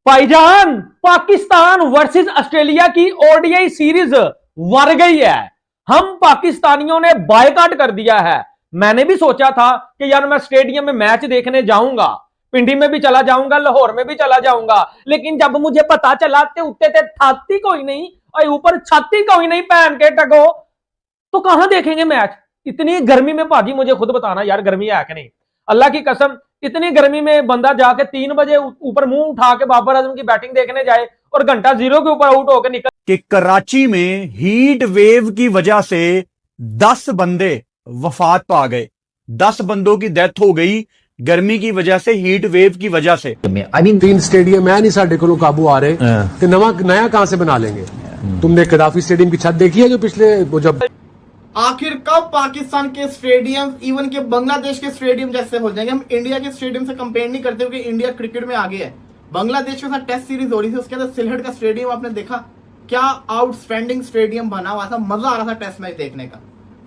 भाईजान, Pakistan versus Australia की ODI series वर गई है। हम पाकिस्तानियों ने बायकॉट कर दिया है। मैंने भी सोचा था कि यार मैं स्टेडियम में मैच देखने जाऊंगा, पिंडी में भी चला जाऊंगा, लाहौर में भी चला जाऊंगा, लेकिन जब मुझे पता चला ते उत्ते ते छाती कोई नहीं और ऊपर छाती कोई नहीं पहन के टको, तो कहां देखेंगे मैच। इतनी गर्मी में भाजी मुझे खुद बताना यार, गर्मी है कि नहीं। अल्लाह की कसम, इतनी गर्मी में बंदा जाके 3 बजे ऊपर मुंह उठा के बाबर आजम की बैटिंग देखने जाए और घंटा जीरो के ऊपर आउट होकर निकल कि कराची में हीट वेव की वजह से 10 बंदे वफात पा गए। 10 बंदों की डेथ हो गई गर्मी की वजह से, हीट वेव की वजह से। तीन स्टेडियम है नहीं साढ़े को काबू आ रहे कि नया कहां से बना लेंगे। तुमने कदाफी स्टेडियम की छत देखी है जो पिछले वो जब आखिर कब पाकिस्तान के स्टेडियम इवन के बांग्लादेश के स्टेडियम जैसे हो जाएंगे। हम इंडिया के स्टेडियम से कंपेयर नहीं करते क्योंकि इंडिया क्रिकेट में आगे है। बांग्लादेश के साथ टेस्ट सीरीज हो रही थी, उसके अंदर सिलहट का स्टेडियम आपने देखा, क्या आउटस्टैंडिंग स्टेडियम बना हुआ था, मजा आ रहा था टेस्ट मैच देखने का।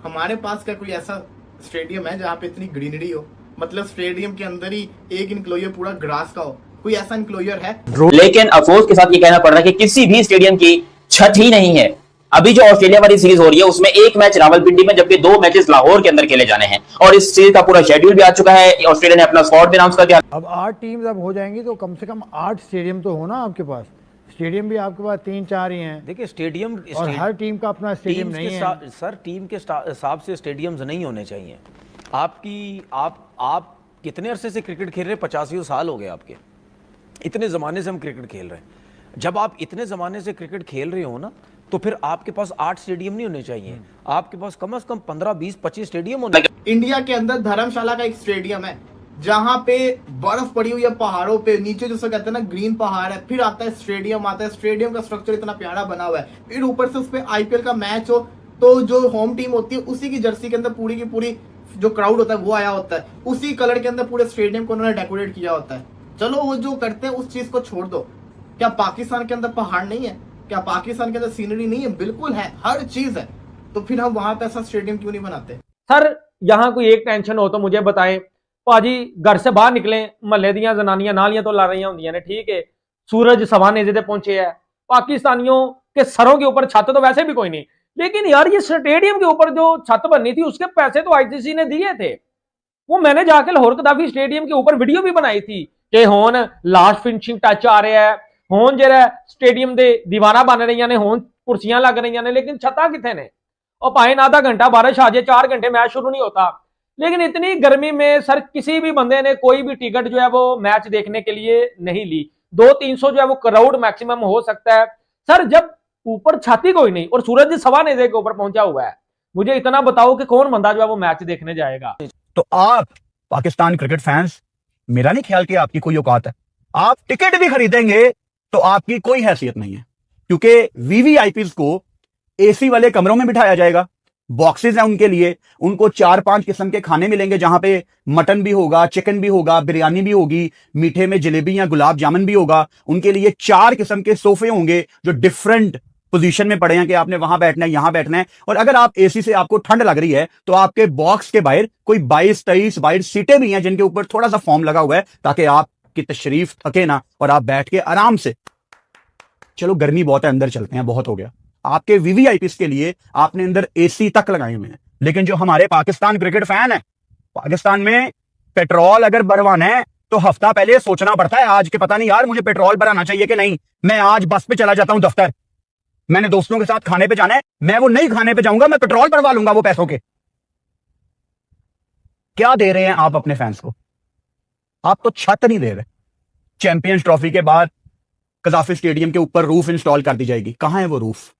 हमारे पास क्या कोई ऐसा स्टेडियम है जहाँ पे इतनी ग्रीनरी हो, मतलब स्टेडियम के अंदर ही एक इनक्लोजर पूरा ग्रास का हो, कोई ऐसा इनक्लोजर है? लेकिन अफसोस के साथ ये कहना पड़ रहा है कि किसी भी स्टेडियम की छत ही नहीं है। अभी जो ऑस्ट्रेलिया वाली सीरीज हो रही है उसमें एक मैच रावलपिंडी में, जबकि 2 मैचेस लाहौर के अंदर खेले जाने हैं और इस सीरीज का पूरा शेड्यूल भी आ चुका है। ऑस्ट्रेलिया ने अपना स्क्वाड भी अनाउंस कर दिया। अब 8 टीम्स अब हो जाएंगी तो कम से कम 8 स्टेडियम तो हो ना आपके पास। स्टेडियम भी आपके पास 3-4 ही हैं। देखिए स्टेडियम और हर टीम का अपना स्टेडियम नहीं है सर। टीम के हिसाब से स्टेडियम्स नहीं होने चाहिए। आप कितने अरसे से क्रिकेट खेल रहे हैं? 50 साल हो गए आपके। इतने ज़माने से हम क्रिकेट खेल रहे हैं। जब आप इतने ज़माने से क्रिकेट खेल रहे हो ना, तो फिर आपके पास 8 स्टेडियम नहीं होने चाहिए। आपके पास कम से कम 15, 20, 25 स्टेडियम होने चाहिए। इंडिया के अंदर धर्मशाला का एक स्टेडियम है जहां पे बर्फ पड़ी हुई है पहाड़ों पे, नीचे जिसको कहते हैं ना ग्रीन पहाड़ है, फिर आता है स्टेडियम, आता है स्टेडियम का स्ट्रक्चर इतना प्यारा बना हुआ है, फिर ऊपर से उस पे आईपीएल का मैच हो तो जो होम टीम होती है उसी की जर्सी के अंदर पूरी की पूरी जो क्राउड होता है वो आया होता है, उसी कलर के अंदर पूरे स्टेडियम को उन्होंने डेकोरेट किया होता है। चलो वो जो करते हैं उस चीज को छोड़ दो। क्या पाकिस्तान के अंदर पहाड़ नहीं है? क्या पाकिस्तान के अंदर सीनरी नहीं है? बिल्कुल है, हर चीज है। तो फिर हम वहां पे ऐसा स्टेडियम क्यों नहीं बनाते? सर यहां कोई एक टेंशन हो तो मुझे बताएं। भाजी घर से बाहर निकले, महल्ले दियां जनानियां नालियां तो ला रही होंगी ने, ठीक है, सूरज सवा नेजे ते पहुंचे है, पाकिस्तानियों के सरों के ऊपर छत तो वैसे भी कोई नहीं, लेकिन यार ये स्टेडियम के ऊपर जो छत बननी थी उसके पैसे तो आईसीसी ने दिए थे। वो मैंने जाके लाहौर कदाफी स्टेडियम के ऊपर वीडियो भी बनाई थी कि होन लास्ट फिनिशिंग टच आ रहा है, होन जरा स्टेडियम दे दीवारा बन रही ने, होन कुर्सियां लग रही ने, लेकिन छत्ता कितने ने। और भाई आधा घंटा बारिश आ जाए, 4 घंटे मैच शुरू नहीं होता। लेकिन इतनी गर्मी में सर किसी भी बंदे ने कोई भी टिकट जो है वो मैच देखने के लिए नहीं ली। 200-300 जो है वो क्राउड मैक्सिमम हो सकता है सर, जब ऊपर छाती कोई नहीं और सूरज सवा नेजे के ऊपर पहुंचा हुआ है। मुझे इतना बताओ कि कौन बंदा जो है वो मैच देखने जाएगा। तो आप पाकिस्तान क्रिकेट फैंस, मेरा नहीं ख्याल कि आपकी कोई औकात है। आप टिकट भी खरीदेंगे तो आपकी कोई हैसियत नहीं है, क्योंकि वीवीआईपीज को एसी वाले कमरों में बिठाया जाएगा, बॉक्सेस हैं उनके लिए, उनको 4-5 किस्म के खाने मिलेंगे जहां पे मटन भी होगा, चिकन भी होगा, बिरयानी भी होगी, मीठे में जलेबी या गुलाब जामुन भी होगा। उनके लिए 4 किस्म के सोफे होंगे जो डिफरेंट पोजीशन में पड़े हैं कि आपने वहां बैठना है, यहां बैठना है। और अगर आप एसी से आपको ठंड लग रही है तो आपके बॉक्स के बाहर कोई 22-23 सीटें भी हैं जिनके ऊपर थोड़ा सा फॉर्म लगा हुआ है ताकि आपकी तशरीफ थके ना और आप बैठ के आराम से, चलो गर्मी बहुत है अंदर चलते हैं, बहुत हो गया। आपके वीवीआईपीस के लिए आपने अंदर एसी तक लगाए हुए हैं। लेकिन जो हमारे पाकिस्तान क्रिकेट फैन है, पाकिस्तान में पेट्रोल अगर भरवाना है तो हफ्ता पहले सोचना पड़ता है, आज के पता नहीं यार मुझे पेट्रोल भराना चाहिए कि नहीं, मैं आज बस पे चला जाता हूं दफ्तर, मैंने दोस्तों के साथ खाने पे जाना है, मैं वो नहीं खाने पे जाऊंगा, मैं पेट्रोल भरवा लूंगा वो पैसों के। क्या दे रहे हैं आप अपने फैंस को? आप तो छत नहीं दे रहे। चैंपियंस ट्रॉफी के बाद कदाफी स्टेडियम के ऊपर रूफ इंस्टॉल कर दी जाएगी, कहां है वो रूफ?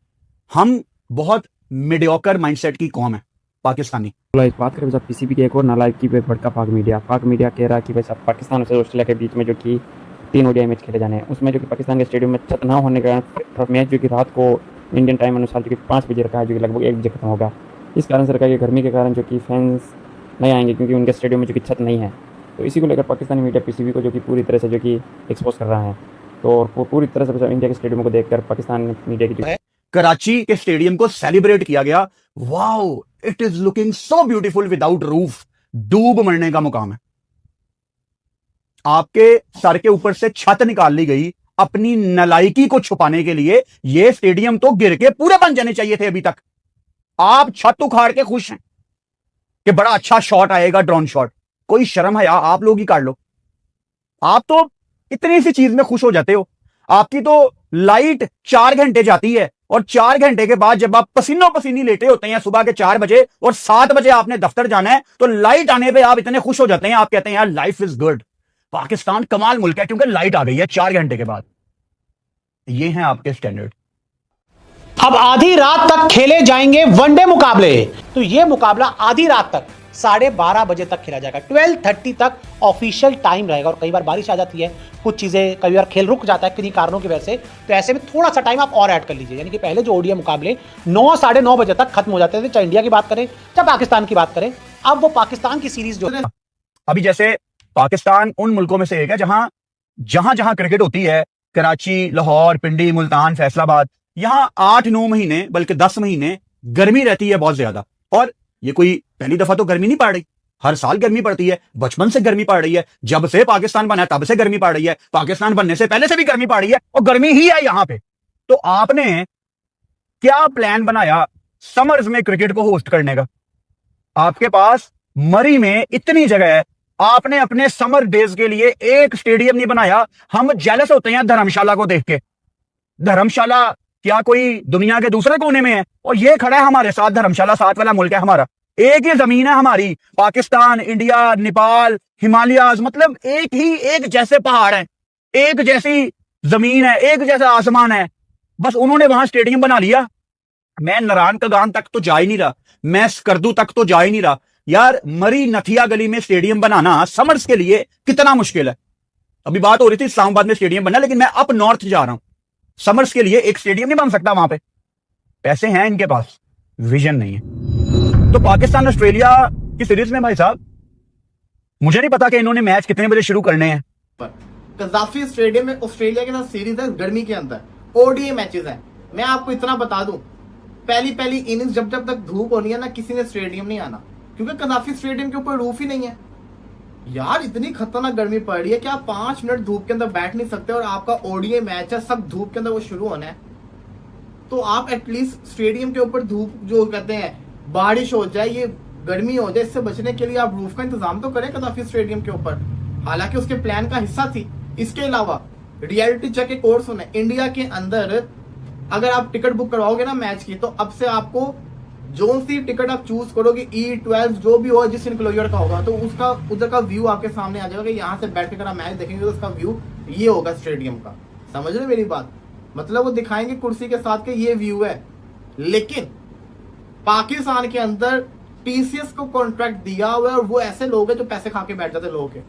हम बहुत मीडियोकर माइंडसेट की कौम है पाकिस्तानी। बात करें साहब पीसीबी के एक और नालायक की भड़का पाक मीडिया कह रहा है कि भाई साहब पाकिस्तान और ऑस्ट्रेलिया के बीच में जो कि 3 ओडीआई मैच खेले जाने हैं, उसमें जो कि पाकिस्तान के स्टेडियम में छत ना होने के कारण मैच जो कि रात को इंडियन टाइम अनुसार जो कि 5 बजे रखा है, जो कि लगभग 1 बजे खत्म होगा। इस कारण सरकार की गर्मी के कारण जो कि फैंस नहीं आएंगे क्योंकि उनके स्टेडियम में जो कि छत नहीं है। तो इसी को लेकर पाकिस्तानी मीडिया पीसीबी को जो कि पूरी तरह से जो कि एक्सपोज कर रहा है। तो पूरी तरह से इंडिया के स्टेडियम को देखकर पाकिस्तान मीडिया की कराची के स्टेडियम को सेलिब्रेट किया गया, wow it is looking so beautiful without roof. डूब मरने का मुकाम है। आपके सर के ऊपर से छत निकाल ली गई, अपनी नालायकी को छुपाने के लिए ये स्टेडियम तो गिर के पूरे बन जाने चाहिए थे अभी तक। आप छत उखाड़ के खुश हैं कि बड़ा अच्छा शॉट आएगा, ड्रोन शॉट। कोई शर्म है यार, आप लोग ही काट लो। आप तो इतनी सी चीज में खुश हो जाते हो। आपकी तो लाइट 4 घंटे जाती है और 4 घंटे के बाद जब आप पसीनो पसीनी लेटे होते हैं सुबह के 4 बजे और 7 बजे आपने दफ्तर जाना है, तो लाइट आने पे आप इतने खुश हो जाते हैं, आप कहते हैं यार लाइफ इज गुड, पाकिस्तान कमाल मुल्क है क्योंकि लाइट आ गई है 4 घंटे के बाद। ये हैं आपके स्टैंडर्ड। अब आधी रात तक खेले जाएंगे वनडे मुकाबले। तो यह मुकाबला आधी रात तक 12:30 बजे तक खेला जाएगा। 12:30 तक ऑफिशियल टाइम रहेगा। और कई बार बारिश आ जाती है, कुछ चीजें, कई बार खेल रुक जाता है किन्हीं कारणों की वजह से, तो ऐसे में थोड़ा सा टाइम आप और ऐड कर लीजिए। यानी कि पहले जो ओडीआई मुकाबले 9 साढ़े 9 बजे तक खत्म हो जाते थे, चाहे इंडिया की बात करें चाहे पाकिस्तान की बात करें। अब वो पाकिस्तान की सीरीज जो है, अभी जैसे पाकिस्तान उन मुल्कों में से एक है जहां जहां क्रिकेट होती है, कराची, लाहौर, पिंडी, मुल्तान, फैसलाबाद, यहां 8-9 महीने बल्कि 10 महीने गर्मी रहती है बहुत ज्यादा। और ये कोई पहली दफा तो गर्मी नहीं पड़ रही, हर साल गर्मी पड़ती है, बचपन से गर्मी पड़ रही है, जब से पाकिस्तान बना तब से गर्मी पड़ रही है, पाकिस्तान बनने से पहले से भी गर्मी पड़ रही है और गर्मी ही है यहां पे। तो आपने क्या प्लान बनाया समर्स में क्रिकेट को होस्ट करने का? आपके पास मरी में इतनी जगह है, आपने अपने समर डेज के लिए एक स्टेडियम नहीं बनाया। हम जेलस होते हैं धर्मशाला को देख के। धर्मशाला क्या कोई दुनिया के दूसरे कोने में है? और ये खड़ा है हमारे साथ, धर्मशाला साथ वाला मुल्क है हमारा, एक ही जमीन है हमारी। पाकिस्तान, इंडिया, नेपाल, हिमालयाज, मतलब एक जैसे पहाड़ हैं, एक जैसी जमीन है, एक जैसा आसमान है, बस उन्होंने वहां स्टेडियम बना लिया। मैं नारायण कगान तक तो जा ही नहीं रहा, मैं स्कर्दू तक तो जा ही नहीं रहा। यार मरी नथिया गली में स्टेडियम बनाना समर्स के लिए कितना मुश्किल है। अभी बात हो रही थी इस्लामाबाद में स्टेडियम बनना, लेकिन मैं अप नॉर्थ जा रहा हूं, समर्स के लिए एक स्टेडियम नहीं बन सकता वहां पे? पैसे हैं इनके पास, विजन नहीं है। तो पाकिस्तान ऑस्ट्रेलिया की सीरीज में भाई साहब मुझे नहीं पता कि इन्होंने मैच कितने बजे शुरू करने हैं। कजाफी स्टेडियम में ऑस्ट्रेलिया के साथ सीरीज है, गर्मी के अंदर ओडीआई मैचेस हैं। मैं आपको इतना बता दूं, पहली इनिंग्स जब तक धूप होनी है ना, किसी ने स्टेडियम नहीं आना, क्योंकि कजाफी स्टेडियम के ऊपर रूफ ही नहीं है। यार इतनी खतरनाक गर्मी पड़ रही है कि आप 5 मिनट धूप के अंदर बैठ नहीं सकते और आपका ओडीआई मैच है, सब धूप के अंदर वो शुरू होना है। तो आप एटलीस्ट स्टेडियम के ऊपर धूप जो कहते हैं, बारिश हो जाए, ये गर्मी हो जाए, इससे बचने के लिए आप रूफ का इंतजाम तो करें कजाफी स्टेडियम के ऊपर। हालांकि उसके प्लान का हिस्सा थी। इसके अलावा रियलिटी चेक एक कोर्स होना है इंडिया के अंदर। अगर आप टिकट बुक करवाओगे ना मैच की, तो अब से आपको जो सी टिकट आप चूज करोगे, E12 जो भी हो, जिस इनक्लोजर का होगा, तो उसका उधर का व्यू आपके सामने आ जाएगा कि यहाँ से बैठ के अगर आप मैच देखेंगे तो उसका व्यू ये होगा स्टेडियम का। समझ रहे मेरी बात? मतलब वो दिखाएंगे कुर्सी के साथ के ये व्यू है। लेकिन पाकिस्तान के अंदर TCS को कॉन्ट्रैक्ट दिया हुआ है और वो ऐसे लोग हैं जो पैसे खा के बैठ जाते लोगों के।